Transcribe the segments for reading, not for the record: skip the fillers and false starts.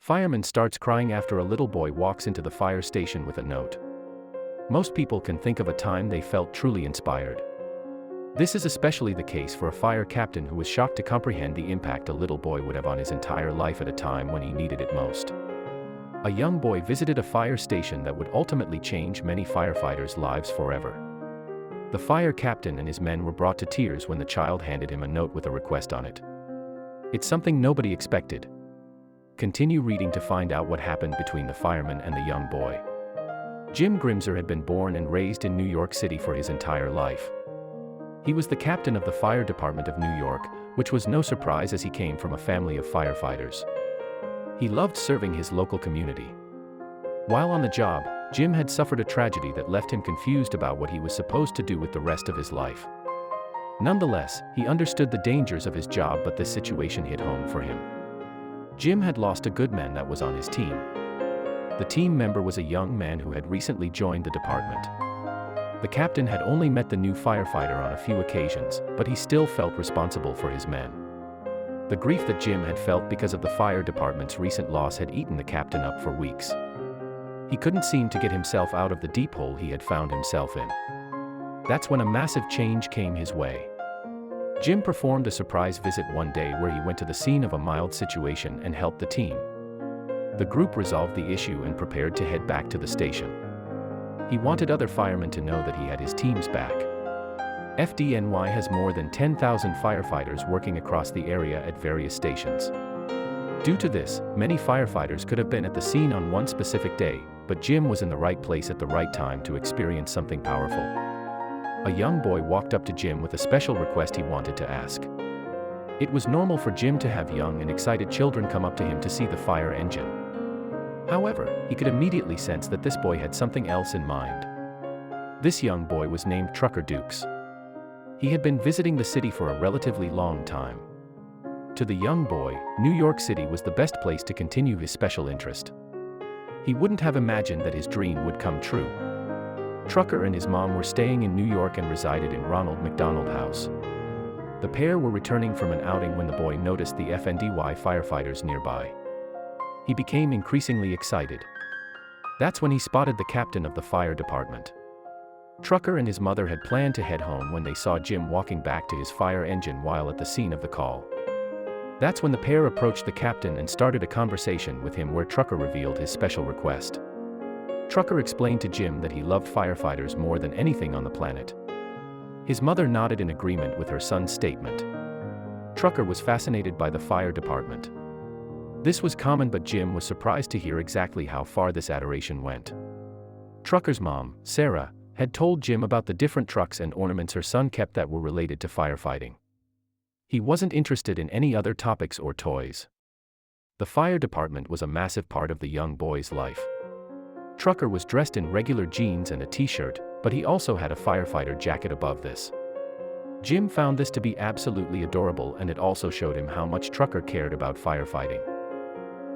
Fireman starts crying after a little boy walks into the fire station with a note. Most people can think of a time they felt truly inspired. This is especially the case for a fire captain who was shocked to comprehend the impact a little boy would have on his entire life at a time when he needed it most. A young boy visited a fire station that would ultimately change many firefighters' lives forever. The fire captain and his men were brought to tears when the child handed him a note with a request on it. It's something nobody expected. Continue reading to find out what happened between the fireman and the young boy. Jim Grimzer had been born and raised in New York City for his entire life. He was the captain of the fire department of New York, which was no surprise as he came from a family of firefighters. He loved serving his local community. While on the job, Jim had suffered a tragedy that left him confused about what he was supposed to do with the rest of his life. Nonetheless, he understood the dangers of his job, but this situation hit home for him. Jim had lost a good man that was on his team. The team member was a young man who had recently joined the department. The captain had only met the new firefighter on a few occasions, but he still felt responsible for his men. The grief that Jim had felt because of the fire department's recent loss had eaten the captain up for weeks. He couldn't seem to get himself out of the deep hole he had found himself in. That's when a massive change came his way. Jim performed a surprise visit one day where he went to the scene of a mild situation and helped the team. The group resolved the issue and prepared to head back to the station. He wanted other firemen to know that he had his team's back. FDNY has more than 10,000 firefighters working across the area at various stations. Due to this, many firefighters could have been at the scene on one specific day, but Jim was in the right place at the right time to experience something powerful. A young boy walked up to Jim with a special request he wanted to ask. It was normal for Jim to have young and excited children come up to him to see the fire engine. However, he could immediately sense that this boy had something else in mind. This young boy was named Trucker Dukes. He had been visiting the city for a relatively long time. To the young boy, New York City was the best place to continue his special interest. He wouldn't have imagined that his dream would come true. Trucker and his mom were staying in New York and resided in Ronald McDonald House. The pair were returning from an outing when the boy noticed the FNDY firefighters nearby. He became increasingly excited. That's when he spotted the captain of the fire department. Trucker and his mother had planned to head home when they saw Jim walking back to his fire engine while at the scene of the call. That's when the pair approached the captain and started a conversation with him where Trucker revealed his special request. Trucker explained to Jim that he loved firefighters more than anything on the planet. His mother nodded in agreement with her son's statement. Trucker was fascinated by the fire department. This was common, but Jim was surprised to hear exactly how far this adoration went. Trucker's mom, Sarah, had told Jim about the different trucks and ornaments her son kept that were related to firefighting. He wasn't interested in any other topics or toys. The fire department was a massive part of the young boy's life. Trucker was dressed in regular jeans and a t-shirt, but he also had a firefighter jacket above this. Jim found this to be absolutely adorable, and it also showed him how much Trucker cared about firefighting.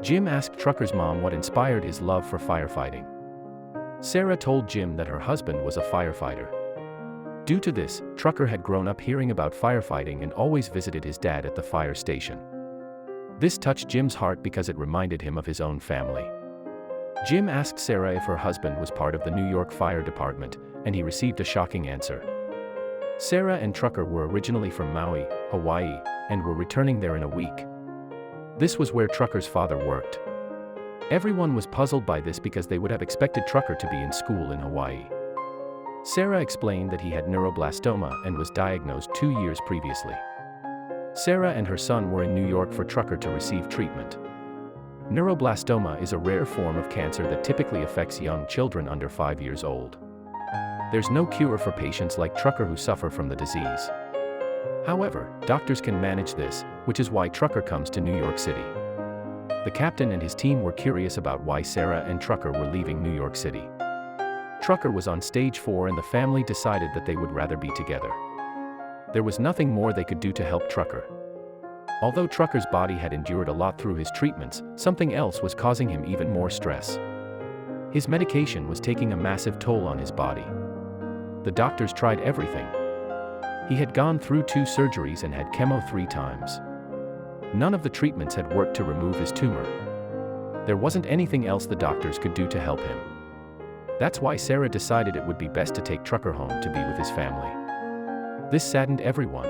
Jim asked Trucker's mom what inspired his love for firefighting. Sarah told Jim that her husband was a firefighter. Due to this, Trucker had grown up hearing about firefighting and always visited his dad at the fire station. This touched Jim's heart because it reminded him of his own family. Jim asked Sarah if her husband was part of the New York Fire Department, and he received a shocking answer. Sarah and Trucker were originally from Maui, Hawaii, and were returning there in a week. This was where Trucker's father worked. Everyone was puzzled by this because they would have expected Trucker to be in school in Hawaii. Sarah explained that he had neuroblastoma and was diagnosed 2 years previously. Sarah and her son were in New York for Trucker to receive treatment. Neuroblastoma is a rare form of cancer that typically affects young children under 5 years old. There's no cure for patients like Trucker who suffer from the disease. However, doctors can manage this, which is why Trucker comes to New York City. The captain and his team were curious about why Sarah and Trucker were leaving New York City. Trucker was on stage 4 and the family decided that they would rather be together. There was nothing more they could do to help Trucker. Although Trucker's body had endured a lot through his treatments, something else was causing him even more stress. His medication was taking a massive toll on his body. The doctors tried everything. He had gone through 2 surgeries and had chemo 3 times. None of the treatments had worked to remove his tumor. There wasn't anything else the doctors could do to help him. That's why Sarah decided it would be best to take Trucker home to be with his family. This saddened everyone.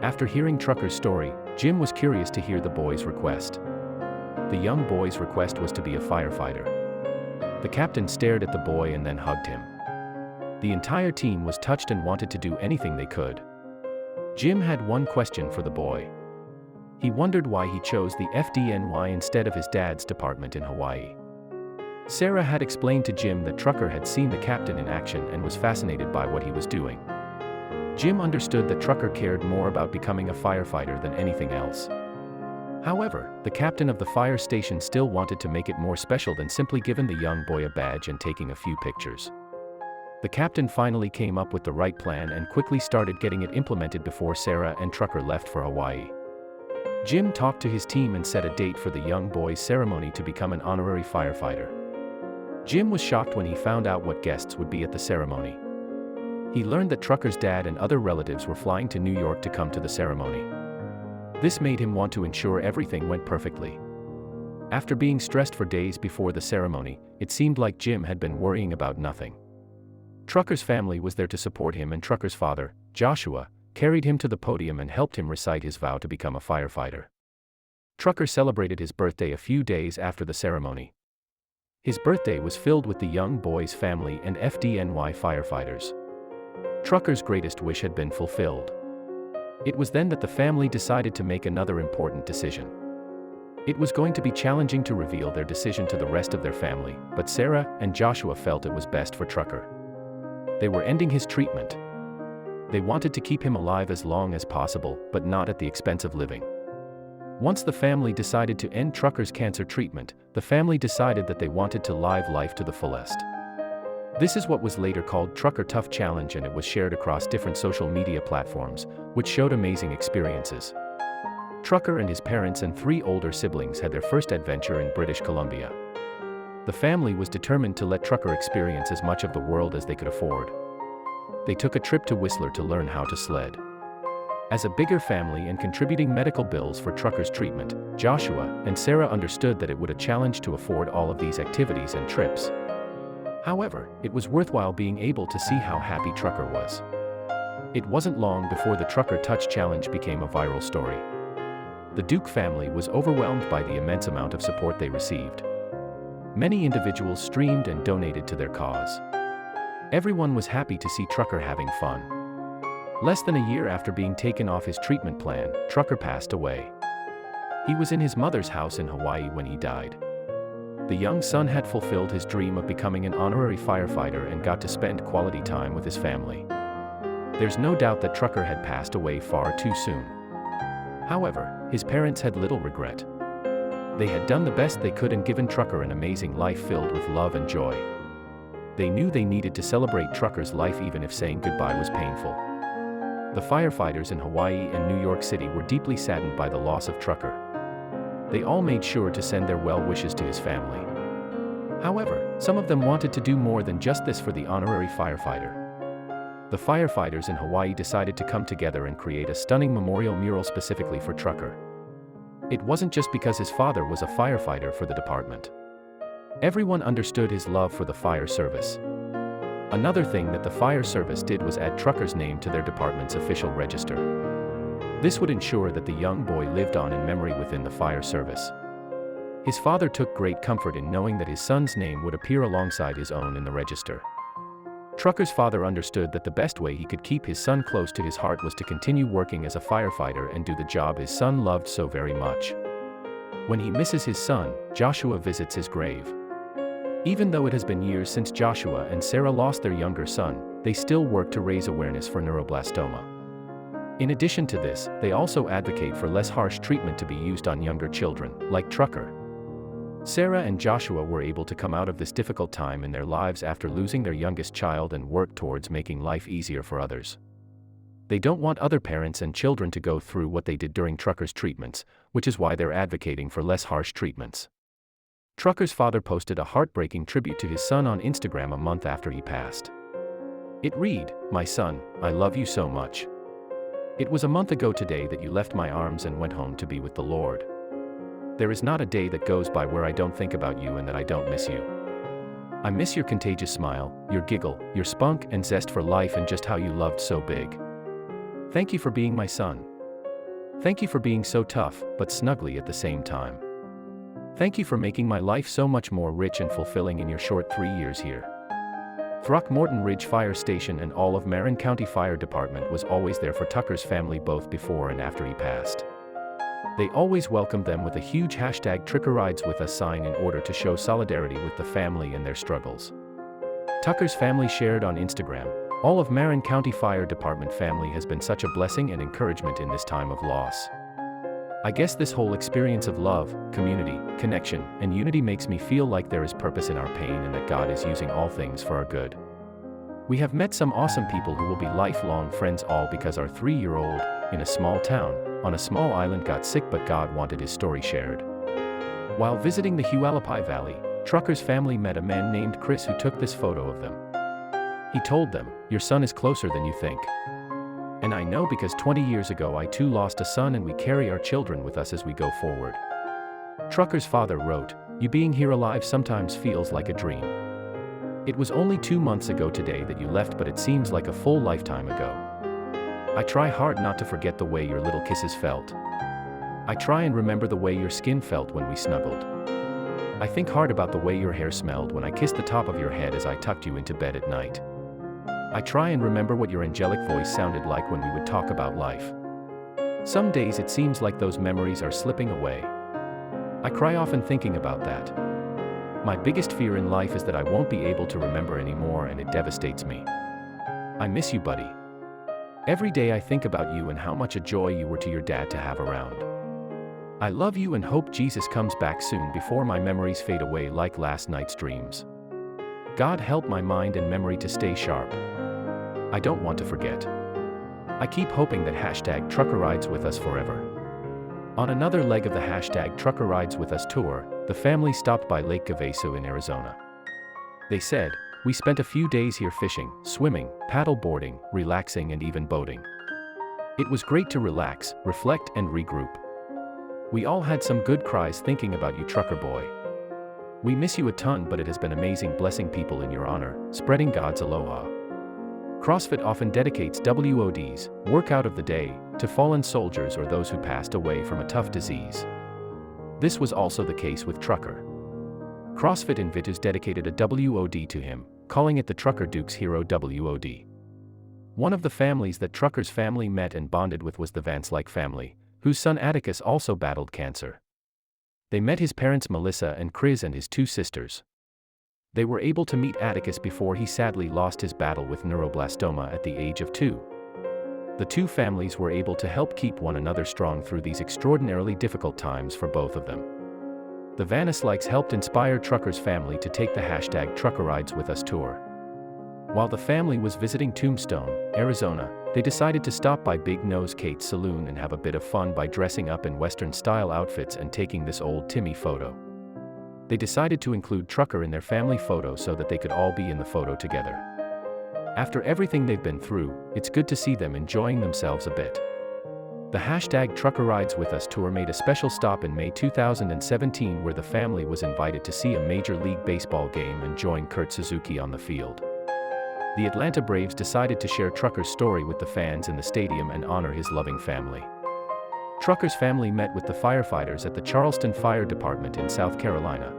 After hearing Trucker's story, Jim was curious to hear the boy's request. The young boy's request was to be a firefighter. The captain stared at the boy and then hugged him. The entire team was touched and wanted to do anything they could. Jim had one question for the boy. He wondered why he chose the FDNY instead of his dad's department in Hawaii. Sarah had explained to Jim that Trucker had seen the captain in action and was fascinated by what he was doing. Jim understood that Trucker cared more about becoming a firefighter than anything else. However, the captain of the fire station still wanted to make it more special than simply giving the young boy a badge and taking a few pictures. The captain finally came up with the right plan and quickly started getting it implemented before Sarah and Trucker left for Hawaii. Jim talked to his team and set a date for the young boy's ceremony to become an honorary firefighter. Jim was shocked when he found out what guests would be at the ceremony. He learned that Trucker's dad and other relatives were flying to New York to come to the ceremony. This made him want to ensure everything went perfectly. After being stressed for days before the ceremony, it seemed like Jim had been worrying about nothing. Trucker's family was there to support him, and Trucker's father, Joshua, carried him to the podium and helped him recite his vow to become a firefighter. Trucker celebrated his birthday a few days after the ceremony. His birthday was filled with the young boy's family and FDNY firefighters. Trucker's greatest wish had been fulfilled. It was then that the family decided to make another important decision. It was going to be challenging to reveal their decision to the rest of their family, but Sarah and Joshua felt it was best for Trucker. They were ending his treatment. They wanted to keep him alive as long as possible, but not at the expense of living. Once the family decided to end Trucker's cancer treatment, the family decided that they wanted to live life to the fullest. This is what was later called Trucker Tough Challenge, and it was shared across different social media platforms, which showed amazing experiences. Trucker and his parents and 3 older siblings had their first adventure in British Columbia. The family was determined to let Trucker experience as much of the world as they could afford. They took a trip to Whistler to learn how to sled. As a bigger family and contributing medical bills for Trucker's treatment, Joshua and Sarah understood that it would be a challenge to afford all of these activities and trips. However, it was worthwhile being able to see how happy Trucker was. It wasn't long before the Trucker Touch Challenge became a viral story. The Duke family was overwhelmed by the immense amount of support they received. Many individuals streamed and donated to their cause. Everyone was happy to see Trucker having fun. Less than a year after being taken off his treatment plan, Trucker passed away. He was in his mother's house in Hawaii when he died. The young son had fulfilled his dream of becoming an honorary firefighter and got to spend quality time with his family. There's no doubt that Trucker had passed away far too soon. However, his parents had little regret. They had done the best they could and given Trucker an amazing life filled with love and joy. They knew they needed to celebrate Trucker's life even if saying goodbye was painful. The firefighters in Hawaii and New York City were deeply saddened by the loss of Trucker. They all made sure to send their well wishes to his family. However, some of them wanted to do more than just this for the honorary firefighter. The firefighters in Hawaii decided to come together and create a stunning memorial mural specifically for Trucker. It wasn't just because his father was a firefighter for the department. Everyone understood his love for the fire service. Another thing that the fire service did was add Trucker's name to their department's official register. This would ensure that the young boy lived on in memory within the fire service. His father took great comfort in knowing that his son's name would appear alongside his own in the register. Trucker's father understood that the best way he could keep his son close to his heart was to continue working as a firefighter and do the job his son loved so very much. When he misses his son, Joshua visits his grave. Even though it has been years since Joshua and Sarah lost their younger son, they still work to raise awareness for neuroblastoma. In addition to this, they also advocate for less harsh treatment to be used on younger children, like Trucker. Sarah and Joshua were able to come out of this difficult time in their lives after losing their youngest child and work towards making life easier for others. They don't want other parents and children to go through what they did during Trucker's treatments, which is why they're advocating for less harsh treatments. Trucker's father posted a heartbreaking tribute to his son on Instagram a month after he passed. It read, "My son, I love you so much. It was a month ago today that you left my arms and went home to be with the Lord. There is not a day that goes by where I don't think about you and that I don't miss you. I miss your contagious smile, your giggle, your spunk and zest for life and just how you loved so big. Thank you for being my son. Thank you for being so tough, but snuggly at the same time. Thank you for making my life so much more rich and fulfilling in your short 3 years here. Throckmorton Ridge Fire Station and all of Marin County Fire Department was always there for Tucker's family both before and after he passed. They always welcomed them with a huge #TruckerRidesWithUs sign in order to show solidarity with the family and their struggles. Tucker's family shared on Instagram, "All of Marin County Fire Department family has been such a blessing and encouragement in this time of loss. I guess this whole experience of love, community, connection, and unity makes me feel like there is purpose in our pain and that God is using all things for our good. We have met some awesome people who will be lifelong friends all because our 3-year-old, in a small town, on a small island got sick but God wanted his story shared." While visiting the Hualapai Valley, Trucker's family met a man named Chris who took this photo of them. He told them, "Your son is closer than you think. And I know because 20 years ago I too lost a son and we carry our children with us as we go forward." Trucker's father wrote, "You being here alive sometimes feels like a dream. It was only 2 months ago today that you left but it seems like a full lifetime ago. I try hard not to forget the way your little kisses felt. I try and remember the way your skin felt when we snuggled. I think hard about the way your hair smelled when I kissed the top of your head as I tucked you into bed at night. I try and remember what your angelic voice sounded like when we would talk about life. Some days it seems like those memories are slipping away. I cry often thinking about that. My biggest fear in life is that I won't be able to remember anymore and it devastates me. I miss you, buddy. Every day I think about you and how much a joy you were to your dad to have around. I love you and hope Jesus comes back soon before my memories fade away like last night's dreams. God help my mind and memory to stay sharp. I don't want to forget. I keep hoping that #TruckerRidesWithUs forever." On another leg of the #TruckerRidesWithUs tour, the family stopped by Lake Gavesu in Arizona. They said, "We spent a few days here fishing, swimming, paddle boarding, relaxing and even boating. It was great to relax, reflect and regroup. We all had some good cries thinking about you, Trucker Boy. We miss you a ton but it has been amazing blessing people in your honor, spreading God's aloha." CrossFit often dedicates WODs, workout of the day, to fallen soldiers or those who passed away from a tough disease. This was also the case with Trucker. CrossFit Invictus dedicated a WOD to him, calling it the Trucker Duke's Hero WOD. One of the families that Trucker's family met and bonded with was the Vance-like family, whose son Atticus also battled cancer. They met his parents Melissa and Chris and his 2 sisters. They were able to meet Atticus before he sadly lost his battle with neuroblastoma at the age of 2. The 2 families were able to help keep one another strong through these extraordinarily difficult times for both of them. The Vanis-likes helped inspire Trucker's family to take the #TruckerRidesWithUs tour. While the family was visiting Tombstone, Arizona, they decided to stop by Big Nose Kate's saloon and have a bit of fun by dressing up in Western-style outfits and taking this old Timmy photo. They decided to include Trucker in their family photo so that they could all be in the photo together. After everything they've been through, it's good to see them enjoying themselves a bit. The #TruckerRidesWithUs tour made a special stop in May 2017 where the family was invited to see a Major League Baseball game and join Kurt Suzuki on the field. The Atlanta Braves decided to share Trucker's story with the fans in the stadium and honor his loving family. Trucker's family met with the firefighters at the Charleston Fire Department in South Carolina.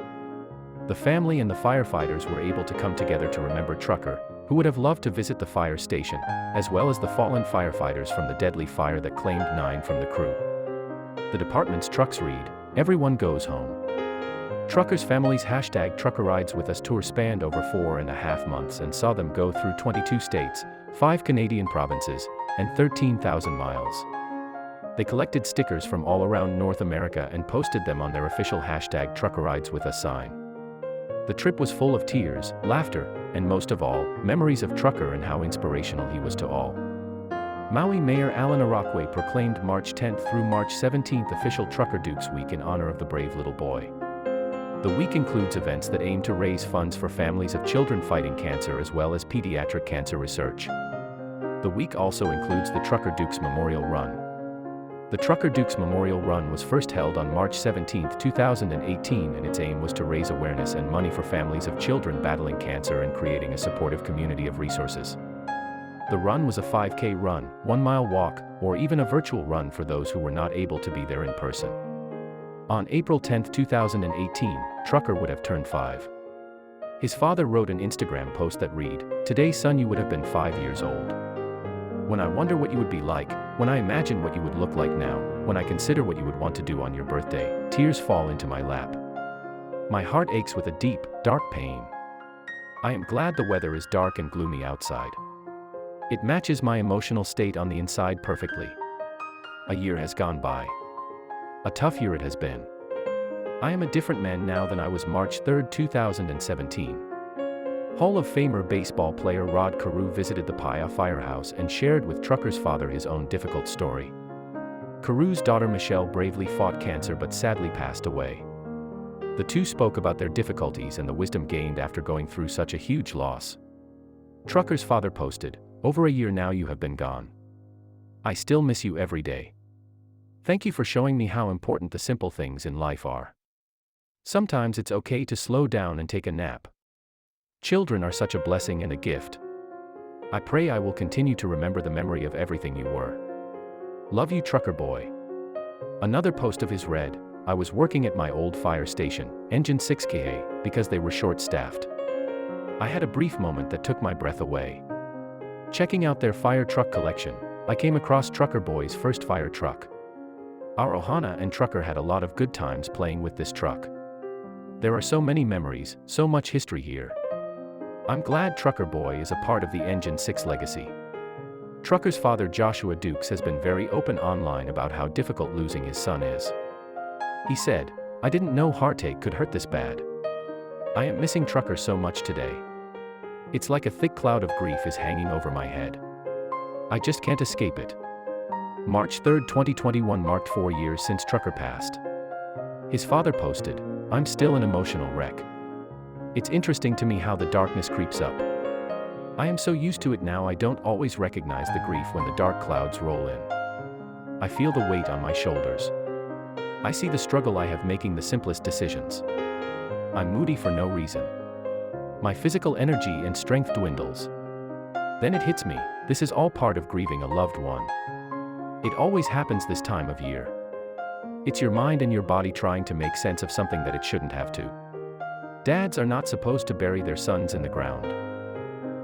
The family and the firefighters were able to come together to remember Trucker, who would have loved to visit the fire station, as well as the fallen firefighters from the deadly fire that claimed 9 from the crew. The department's trucks read, "Everyone goes home." Trucker's family's #TruckerRidesWithUs tour spanned over 4.5 months and saw them go through 22 states, 5 Canadian provinces, and 13,000 miles. They collected stickers from all around North America and posted them on their official #TruckerRidesWithUs sign. The trip was full of tears, laughter, and most of all, memories of Trucker and how inspirational he was to all. Maui Mayor Alan Arokwe proclaimed March 10th through March 17th official Trucker Dukes Week in honor of the brave little boy. The week includes events that aim to raise funds for families of children fighting cancer as well as pediatric cancer research. The week also includes the Trucker Dukes Memorial Run. The Trucker Dukes Memorial Run was first held on March 17, 2018, and its aim was to raise awareness and money for families of children battling cancer and creating a supportive community of resources. The run was a 5K run, 1-mile walk, or even a virtual run for those who were not able to be there in person. On April 10, 2018, Trucker would have turned 5. His father wrote an Instagram post that read, "Today, son, you would have been 5 years old. When I wonder what you would be like, when I imagine what you would look like now, when I consider what you would want to do on your birthday, tears fall into my lap. My heart aches with a deep, dark pain. I am glad the weather is dark and gloomy outside. It matches my emotional state on the inside perfectly. A year has gone by. A tough year it has been. I am a different man now than I was March 3, 2017. Hall of Famer baseball player Rod Carew visited the Paya Firehouse and shared with Trucker's father his own difficult story. Carew's daughter Michelle bravely fought cancer but sadly passed away. The two spoke about their difficulties and the wisdom gained after going through such a huge loss. Trucker's father posted, "Over a year now you have been gone. I still miss you every day. Thank you for showing me how important the simple things in life are. Sometimes it's okay to slow down and take a nap. Children are such a blessing and a gift. I pray I will continue to remember the memory of everything you were. Love you, Trucker Boy." Another post of his read, "I was working at my old fire station, Engine 6KA, because they were short-staffed. I had a brief moment that took my breath away. Checking out their fire truck collection, I came across Trucker Boy's first fire truck. Our Ohana and Trucker had a lot of good times playing with this truck. There are so many memories, so much history here. I'm glad Trucker Boy is a part of the Engine 6 legacy." Trucker's father Joshua Dukes has been very open online about how difficult losing his son is. He said, "I didn't know heartache could hurt this bad. I am missing Trucker so much today. It's like a thick cloud of grief is hanging over my head. I just can't escape it." March 3, 2021 marked 4 years since Trucker passed. His father posted, "I'm still an emotional wreck. It's interesting to me how the darkness creeps up. I am so used to it now I don't always recognize the grief when the dark clouds roll in. I feel the weight on my shoulders. I see the struggle I have making the simplest decisions. I'm moody for no reason. My physical energy and strength dwindles. Then it hits me, this is all part of grieving a loved one. It always happens this time of year. It's your mind and your body trying to make sense of something that it shouldn't have to. Dads are not supposed to bury their sons in the ground.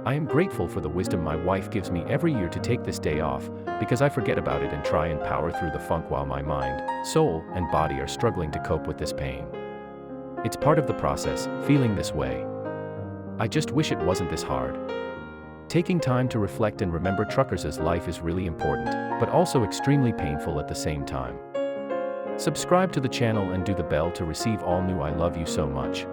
I am grateful for the wisdom my wife gives me every year to take this day off, because I forget about it and try and power through the funk while my mind, soul, and body are struggling to cope with this pain. It's part of the process, feeling this way. I just wish it wasn't this hard." Taking time to reflect and remember Truckers' life is really important, but also extremely painful at the same time. Subscribe to the channel and do the bell to receive all new I love you so much.